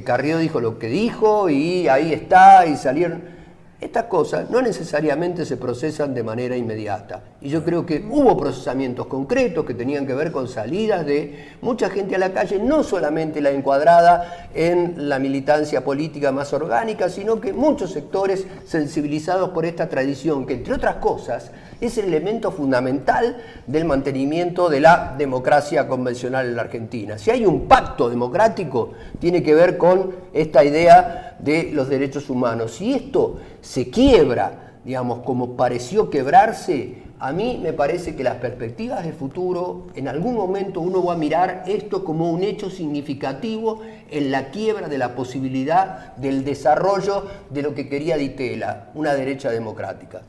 Carrió dijo lo que dijo y ahí está, y salieron. Estas cosas no necesariamente se procesan de manera inmediata. Y yo creo que hubo procesamientos concretos que tenían que ver con salidas de mucha gente a la calle, no solamente la encuadrada en la militancia política más orgánica, sino que muchos sectores sensibilizados por esta tradición, que entre otras cosas es el elemento fundamental del mantenimiento de la democracia convencional en la Argentina. Si hay un pacto democrático, tiene que ver con esta idea de los derechos humanos. Si esto se quiebra, como pareció quebrarse, a mí me parece que las perspectivas de futuro, en algún momento uno va a mirar esto como un hecho significativo en la quiebra de la posibilidad del desarrollo de lo que quería Di Tella, una derecha democrática.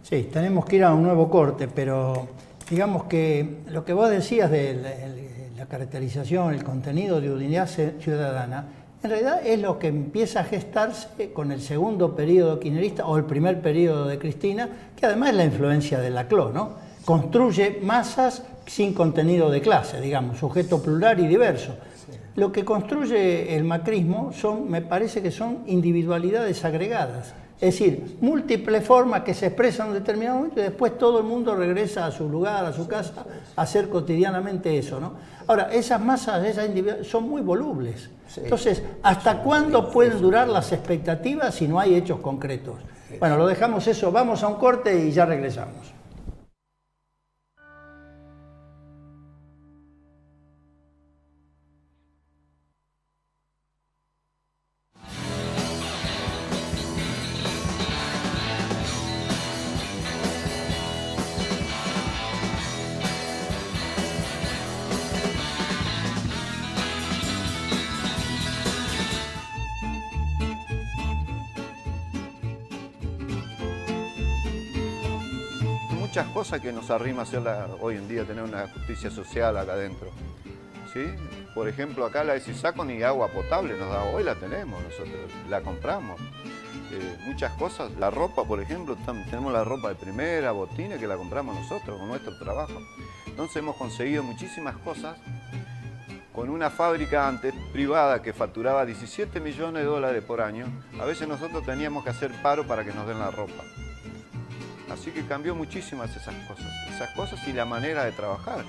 Sí, tenemos que ir a un nuevo corte, pero digamos que lo que vos decías de la caracterización, el contenido de Unidad Ciudadana, en realidad es lo que empieza a gestarse con el segundo periodo kirchnerista o el primer periodo de Cristina, que además es la influencia de Laclau, ¿no? Construye masas sin contenido de clase, sujeto plural y diverso. Sí. Lo que construye el macrismo me parece que son individualidades agregadas. Es decir, múltiples formas que se expresan en un determinado momento y después todo el mundo regresa a su lugar, a su casa, a hacer cotidianamente eso, ¿no? Ahora, esas masas, esas individuales, son muy volubles. Entonces, ¿hasta cuándo pueden durar las expectativas si no hay hechos concretos? Bueno, lo dejamos eso, vamos a un corte y ya regresamos. Muchas cosas que nos arrima hacerla hoy en día, tener una justicia social acá adentro, ¿sí? Por ejemplo, acá la de Sisaco ni agua potable nos da, hoy la tenemos nosotros, la compramos. Muchas cosas, la ropa, por ejemplo, tenemos la ropa de primera, botines, que la compramos nosotros con nuestro trabajo. Entonces hemos conseguido muchísimas cosas con una fábrica antes privada que facturaba 17 millones de dólares por año. A veces nosotros teníamos que hacer paro para que nos den la ropa. Así que cambió muchísimas esas cosas y la manera de trabajar.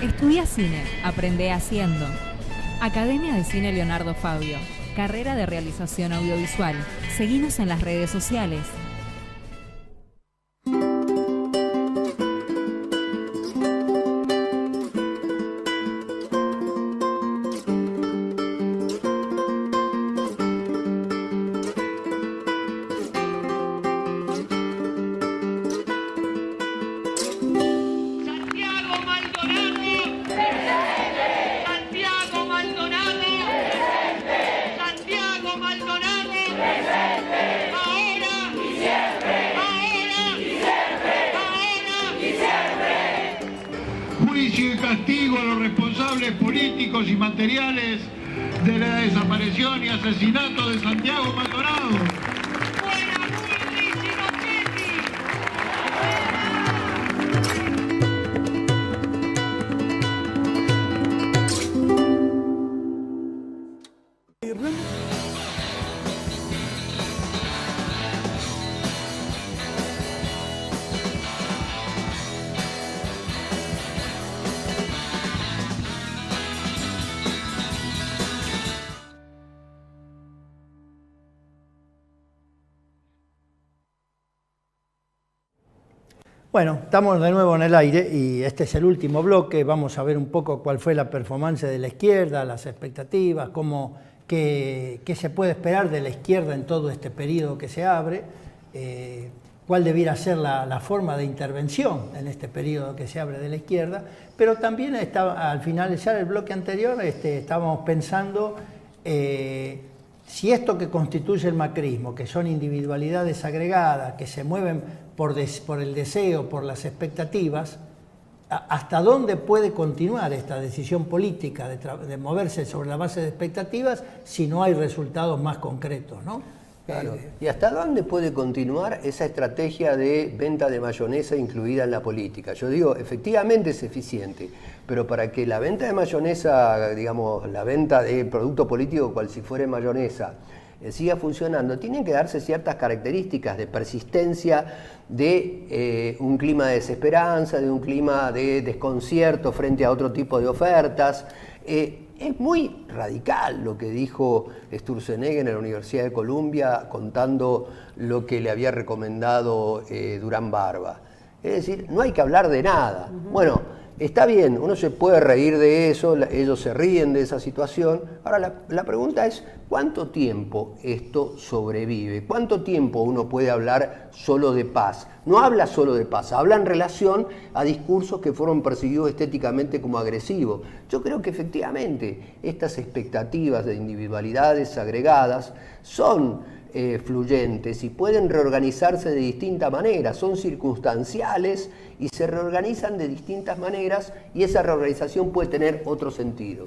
Estudia cine, aprende haciendo. Academia de Cine Leonardo Fabio. Carrera de realización audiovisual. Seguinos en las redes sociales. Juicio y castigo a los responsables políticos y materiales de la desaparición y asesinato de Santiago Maldonado. Bueno, estamos de nuevo en el aire y este es el último bloque. Vamos a ver un poco cuál fue la performance de la izquierda, las expectativas, qué se puede esperar de la izquierda en todo este periodo que se abre, cuál debiera ser la forma de intervención en este periodo que se abre de la izquierda, pero también al finalizar el bloque anterior estábamos pensando si esto que constituye el macrismo, que son individualidades agregadas, que se mueven por el deseo, por las expectativas, ¿hasta dónde puede continuar esta decisión política de moverse sobre la base de expectativas si no hay resultados más concretos, ¿no? Claro. ¿Y hasta dónde puede continuar esa estrategia de venta de mayonesa incluida en la política? Yo digo, efectivamente es eficiente, pero para que la venta de mayonesa, digamos, la venta de producto político cual si fuera mayonesa, siga funcionando, tienen que darse ciertas características de persistencia, de un clima de desesperanza, de un clima de desconcierto frente a otro tipo de ofertas. Es muy radical lo que dijo Sturzenegger en la Universidad de Columbia contando lo que le había recomendado Durán Barba. Es decir, no hay que hablar de nada. Bueno, está bien, uno se puede reír de eso, ellos se ríen de esa situación. Ahora, la pregunta es, ¿cuánto tiempo esto sobrevive? ¿Cuánto tiempo uno puede hablar solo de paz? No habla solo de paz, habla en relación a discursos que fueron percibidos estéticamente como agresivos. Yo creo que efectivamente estas expectativas de individualidades agregadas son fluyentes y pueden reorganizarse de distinta manera, son circunstanciales y se reorganizan de distintas maneras y esa reorganización puede tener otro sentido.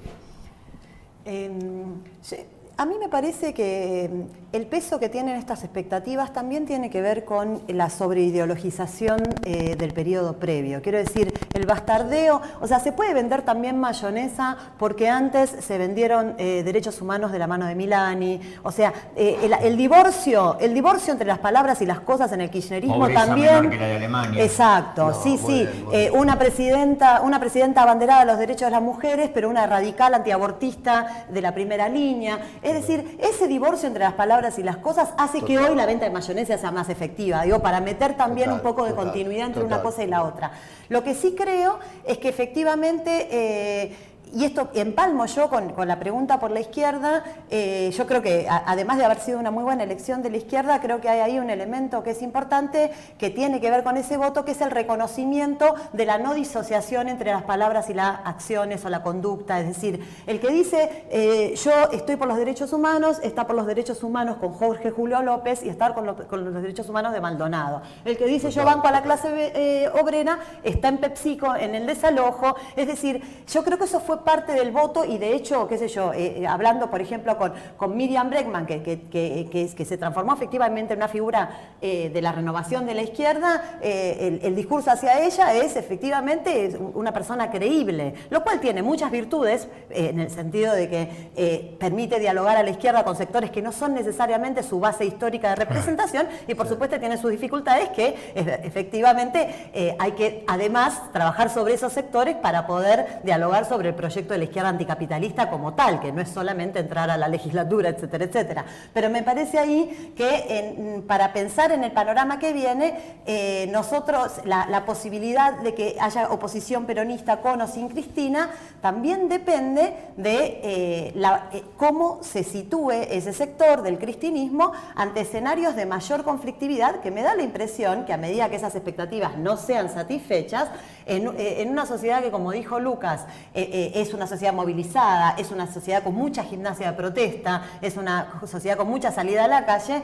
A mí me parece que el peso que tienen estas expectativas también tiene que ver con la sobreideologización del periodo previo. Quiero decir, el bastardeo, o sea, se puede vender también mayonesa porque antes se vendieron derechos humanos de la mano de Milani. O sea, el divorcio entre las palabras y las cosas en el kirchnerismo pobreza también. Menor que la de Alemania. Exacto, No, sí, sí. bueno. Una presidenta abanderada de los derechos de las mujeres, pero una radical antiabortista de la primera línea. Es decir, ese divorcio entre las palabras y las cosas hace que hoy la venta de mayonesa sea más efectiva, digo, para meter también un poco de continuidad entre una cosa y la otra. Lo que sí creo es que efectivamente, y esto empalmo yo con la pregunta por la izquierda, yo creo que además de haber sido una muy buena elección de la izquierda, creo que hay ahí un elemento que es importante, que tiene que ver con ese voto, que es el reconocimiento de la no disociación entre las palabras y las acciones o la conducta. Es decir, el que dice yo estoy por los derechos humanos, está por los derechos humanos con Jorge Julio López y está con los derechos humanos de Maldonado. El que dice yo banco a la clase obrera está en PepsiCo, en el desalojo. Es decir, yo creo que eso fue parte del voto y de hecho, qué sé yo, hablando por ejemplo con Miriam Bregman, que se transformó efectivamente en una figura de la renovación de la izquierda, el discurso hacia ella es efectivamente una persona creíble, lo cual tiene muchas virtudes en el sentido de que permite dialogar a la izquierda con sectores que no son necesariamente su base histórica de representación y por supuesto tiene sus dificultades que efectivamente hay que además trabajar sobre esos sectores para poder dialogar sobre el proyecto de la izquierda anticapitalista como tal, que no es solamente entrar a la legislatura, etcétera, etcétera. Pero me parece ahí que para pensar en el panorama que viene, nosotros, la posibilidad de que haya oposición peronista con o sin Cristina, también depende de cómo se sitúe ese sector del cristinismo ante escenarios de mayor conflictividad, que me da la impresión que a medida que esas expectativas no sean satisfechas, en una sociedad que, como dijo Lucas, es una sociedad movilizada, es una sociedad con mucha gimnasia de protesta, es una sociedad con mucha salida a la calle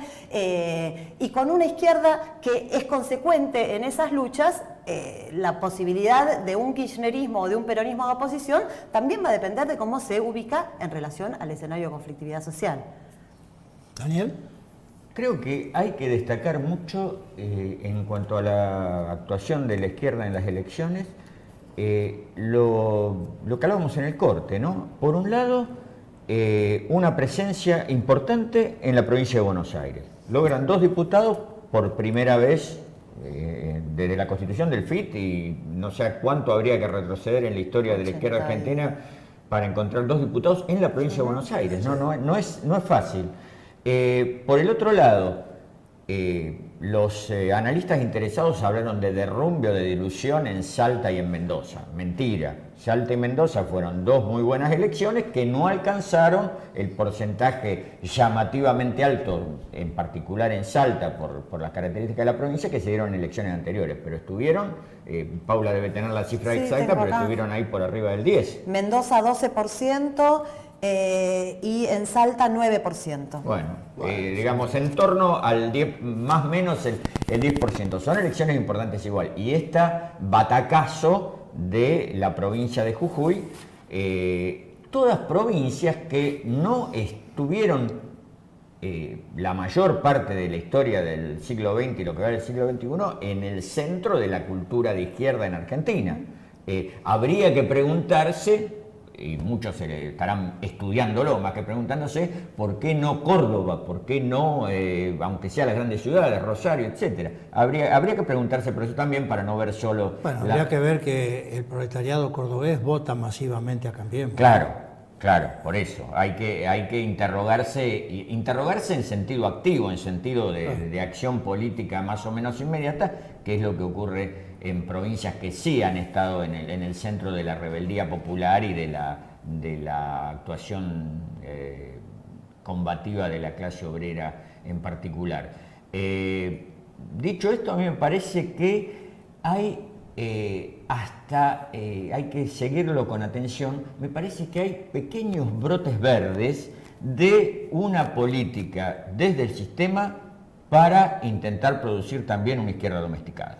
y con una izquierda que es consecuente en esas luchas, la posibilidad de un kirchnerismo o de un peronismo de oposición también va a depender de cómo se ubica en relación al escenario de conflictividad social. Daniel. Creo que hay que destacar mucho en cuanto a la actuación de la izquierda en las elecciones, lo que hablábamos en el corte, ¿no? Por un lado, una presencia importante en la provincia de Buenos Aires. Logran 2 diputados por primera vez desde la constitución del FIT y no sé cuánto habría que retroceder en la historia de la izquierda argentina para encontrar 2 diputados en la provincia de Buenos Aires. No es fácil. Por el otro lado, los analistas interesados hablaron de derrumbe o de dilución en Salta y en Mendoza. Mentira. Salta y Mendoza fueron 2 muy buenas elecciones que no alcanzaron el porcentaje llamativamente alto, en particular en Salta, por las características de la provincia, que se dieron en elecciones anteriores. Pero estuvieron, Paula debe tener la cifra exacta, pero estuvieron ahí por arriba del 10%. Mendoza 12%. Y en Salta 9%. Bueno, digamos en torno al 10, más o menos el 10%. Son elecciones importantes igual. Y esta batacazo de la provincia de Jujuy, todas provincias que no estuvieron la mayor parte de la historia del siglo XX y lo que va del siglo XXI en el centro de la cultura de izquierda en Argentina. Habría que preguntarse y muchos estarán estudiándolo más que preguntándose por qué no Córdoba, por qué no, aunque sea las grandes ciudades, Rosario, etcétera. Habría que preguntarse por eso también para no ver solo... Bueno, habría que ver que el proletariado cordobés vota masivamente a Cambiemos. Claro, por eso. Hay que interrogarse en sentido activo, en sentido de acción política más o menos inmediata, que es lo que ocurre en provincias que sí han estado en el centro de la rebeldía popular y de la actuación combativa de la clase obrera en particular. Dicho esto, a mí me parece que hay hay que seguirlo con atención. Me parece que hay pequeños brotes verdes de una política desde el sistema para intentar producir también una izquierda domesticada.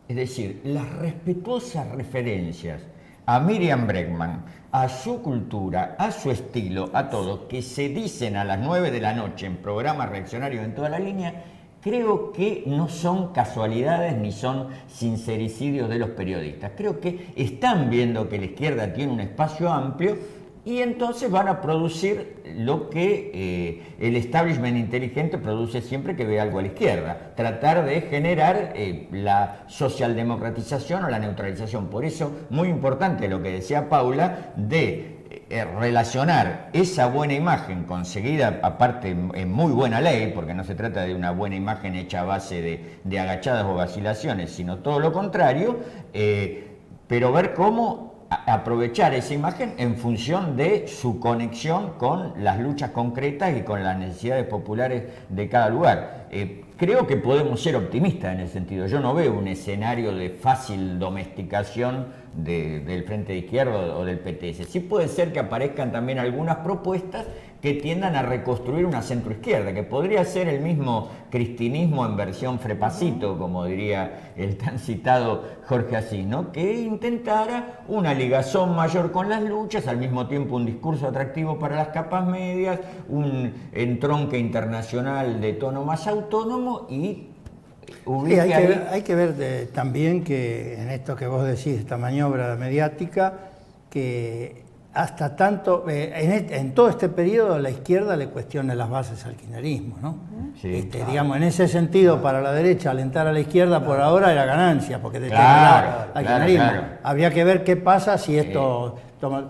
Es decir, las respetuosas referencias a Miriam Bregman, a su cultura, a su estilo, a todo, que se dicen a las 9 de la noche en programas reaccionarios en toda la línea, creo que no son casualidades ni son sincericidios de los periodistas. Creo que están viendo que la izquierda tiene un espacio amplio y entonces van a producir lo que el establishment inteligente produce siempre que ve algo a la izquierda. Tratar de generar la socialdemocratización o la neutralización. Por eso, muy importante lo que decía Paula, de relacionar esa buena imagen conseguida, aparte en muy buena ley, porque no se trata de una buena imagen hecha a base de agachadas o vacilaciones, sino todo lo contrario, pero ver cómo aprovechar esa imagen en función de su conexión con las luchas concretas y con las necesidades populares de cada lugar. Creo que podemos ser optimistas en ese sentido. Yo no veo un escenario de fácil domesticación del Frente de Izquierda o del PTS. Sí puede ser que aparezcan también algunas propuestas que tiendan a reconstruir una centroizquierda, que podría ser el mismo cristinismo en versión frepacito, como diría el tan citado Jorge Asís, ¿no? Que intentara una ligazón mayor con las luchas, al mismo tiempo un discurso atractivo para las capas medias, un entronque internacional de tono más autónomo y... Sí, hay que ver también que en esto que vos decís, esta maniobra mediática, que hasta tanto, en todo este periodo la izquierda le cuestiona las bases al kirchnerismo, ¿no? Sí, digamos, en ese sentido, para la derecha, alentar a la izquierda por ahora era ganancia, porque al kirchnerismo. Habría que ver qué pasa si esto toma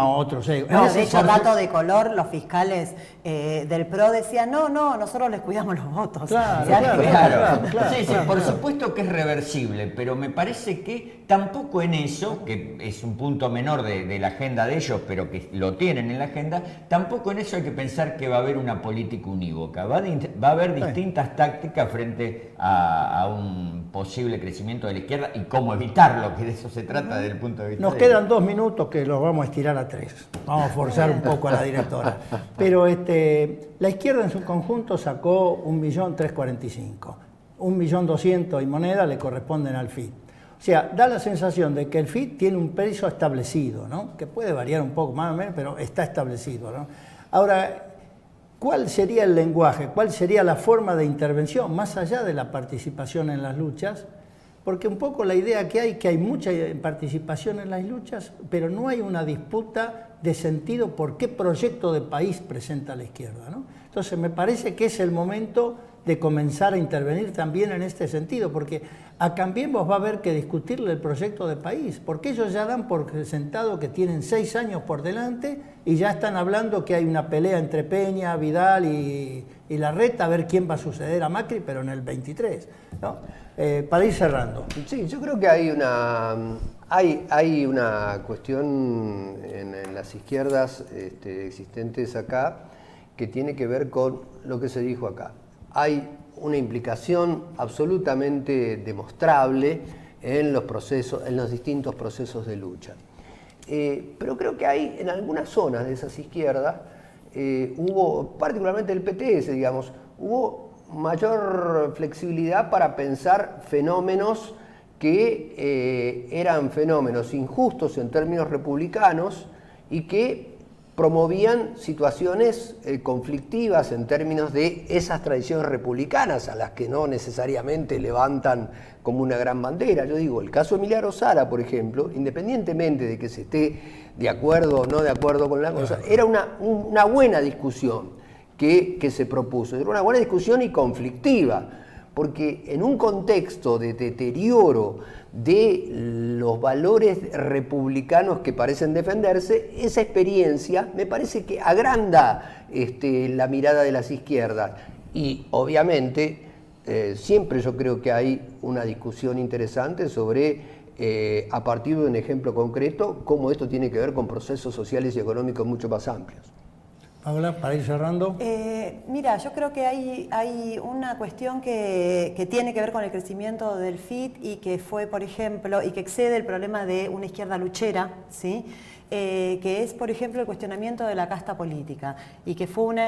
otro sello. No, de hecho, dato de color, los fiscales del PRO decían, no, nosotros les cuidamos los votos. Claro. Sí, por supuesto que es reversible, pero me parece que tampoco en eso, que es un punto menor de la agenda de ellos, pero que lo tienen en la agenda, tampoco en eso hay que pensar que va a haber una política unívoca. Va a haber distintas tácticas frente a un posible crecimiento de la izquierda y cómo evitarlo, que de eso se trata desde el punto de vista. Nos quedan 2 minutos que los vamos a estirar a 3. Vamos a forzar un poco a la directora. Pero la izquierda en su conjunto sacó 1.345.000. 1.200.000 y moneda le corresponden al FIT. O sea, da la sensación de que el FIT tiene un precio establecido, ¿no? Que puede variar un poco más o menos, pero está establecido, ¿no? Ahora, ¿cuál sería el lenguaje? ¿Cuál sería la forma de intervención más allá de la participación en las luchas? Porque un poco la idea que hay mucha participación en las luchas, pero no hay una disputa de sentido por qué proyecto de país presenta la izquierda, ¿no? Entonces me parece que es el momento de comenzar a intervenir también en este sentido, porque a Cambiemos va a haber que discutirle el proyecto de país, porque ellos ya dan por sentado que tienen 6 años por delante y ya están hablando que hay una pelea entre Peña, Vidal y Larreta a ver quién va a suceder a Macri, pero en el 23, ¿no? Para ir cerrando. Sí, yo creo que hay una cuestión en las izquierdas existentes acá que tiene que ver con lo que se dijo acá. Hay una implicación absolutamente demostrable en los distintos procesos de lucha. Pero creo que hay en algunas zonas de esas izquierdas, hubo, particularmente el PTS, digamos, hubo mayor flexibilidad para pensar fenómenos que eran fenómenos injustos en términos republicanos y que promovían situaciones conflictivas en términos de esas tradiciones republicanas a las que no necesariamente levantan como una gran bandera. Yo digo, el caso de Emiliano Sala, por ejemplo, independientemente de que se esté de acuerdo o no de acuerdo con la cosa, era una buena discusión que se propuso. Era una buena discusión y conflictiva, porque en un contexto de deterioro de los valores republicanos que parecen defenderse, esa experiencia me parece que agranda la mirada de las izquierdas. Y obviamente siempre yo creo que hay una discusión interesante sobre, a partir de un ejemplo concreto, cómo esto tiene que ver con procesos sociales y económicos mucho más amplios. Paula, para ir cerrando. Mira, yo creo que hay una cuestión que tiene que ver con el crecimiento del FIT y que fue, por ejemplo, y que excede el problema de una izquierda luchera, ¿sí? Que es, por ejemplo, el cuestionamiento de la casta política, y que fue un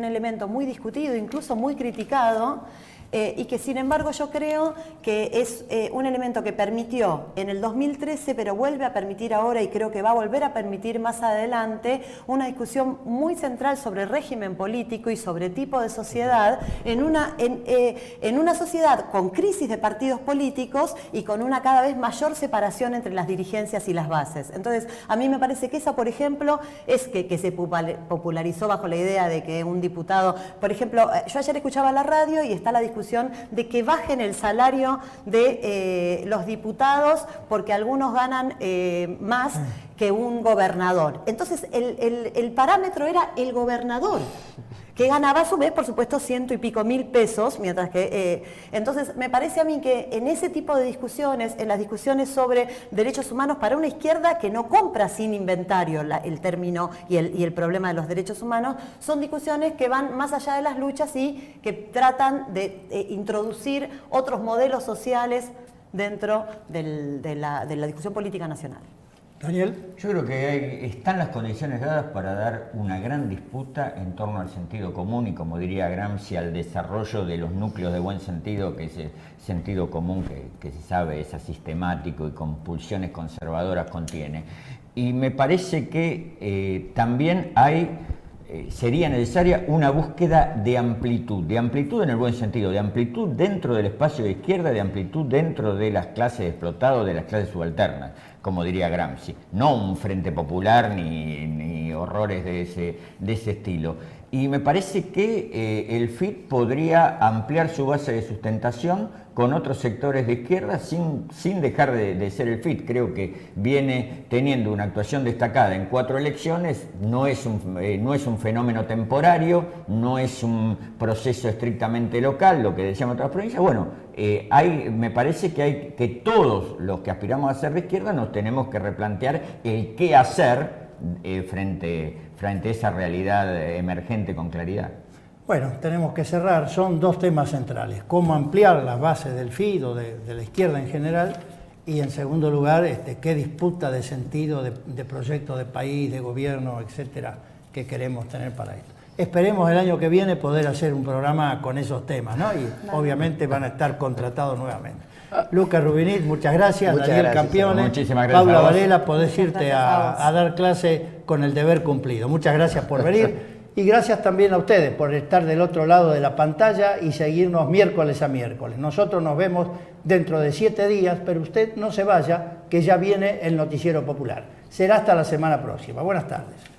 elemento muy discutido, incluso muy criticado, y que sin embargo yo creo que es un elemento que permitió en el 2013, pero vuelve a permitir ahora, y creo que va a volver a permitir más adelante, una discusión muy central sobre régimen político y sobre tipo de sociedad en una sociedad con crisis de partidos políticos y con una cada vez mayor separación entre las dirigencias y las bases. Entonces, a mí me parece que esa, por ejemplo, es que se popularizó bajo la idea de que un diputado, por ejemplo, yo ayer escuchaba la radio y está la discusión de que bajen el salario de los diputados porque algunos ganan más que un gobernador. Entonces el parámetro era el gobernador, que ganaba a su vez, por supuesto, 100 y pico mil pesos, mientras que... entonces, me parece a mí que en ese tipo de discusiones, en las discusiones sobre derechos humanos, para una izquierda que no compra sin inventario el término y el problema de los derechos humanos, son discusiones que van más allá de las luchas y que tratan de introducir otros modelos sociales dentro de la discusión política nacional. Daniel. Yo creo que están las condiciones dadas para dar una gran disputa en torno al sentido común y, como diría Gramsci, al desarrollo de los núcleos de buen sentido, que ese sentido común que se sabe es asistemático y con pulsiones conservadoras contiene. Y me parece que también sería necesaria una búsqueda de amplitud en el buen sentido, de amplitud dentro del espacio de izquierda, de amplitud dentro de las clases explotadas, de las clases subalternas, como diría Gramsci. No un frente popular ni horrores de ese estilo. Y me parece que el FIT podría ampliar su base de sustentación con otros sectores de izquierda sin dejar de ser el FIT. Creo que viene teniendo una actuación destacada en 4 elecciones, no es un fenómeno temporario, no es un proceso estrictamente local, lo que decíamos en otras provincias. Bueno, me parece que todos los que aspiramos a ser de izquierda nos tenemos que replantear el qué hacer frente a esa realidad emergente con claridad. Bueno, tenemos que cerrar. Son 2 temas centrales: cómo ampliar las bases del FIT o de la izquierda en general, y en segundo lugar, qué disputa de sentido, de proyecto de país, de gobierno, etcétera, que queremos tener para esto. Esperemos el año que viene poder hacer un programa con esos temas, ¿no? Y obviamente van a estar contratados nuevamente. Lucas Rubinit, muchas gracias. Muchas Daniel gracias. Campione. Muchísimas gracias. Paula Varela, podés irte a dar clase con el deber cumplido. Muchas gracias por venir. Y gracias también a ustedes por estar del otro lado de la pantalla y seguirnos miércoles a miércoles. Nosotros nos vemos dentro de 7 días, pero usted no se vaya, que ya viene el Noticiero Popular. Será hasta la semana próxima. Buenas tardes.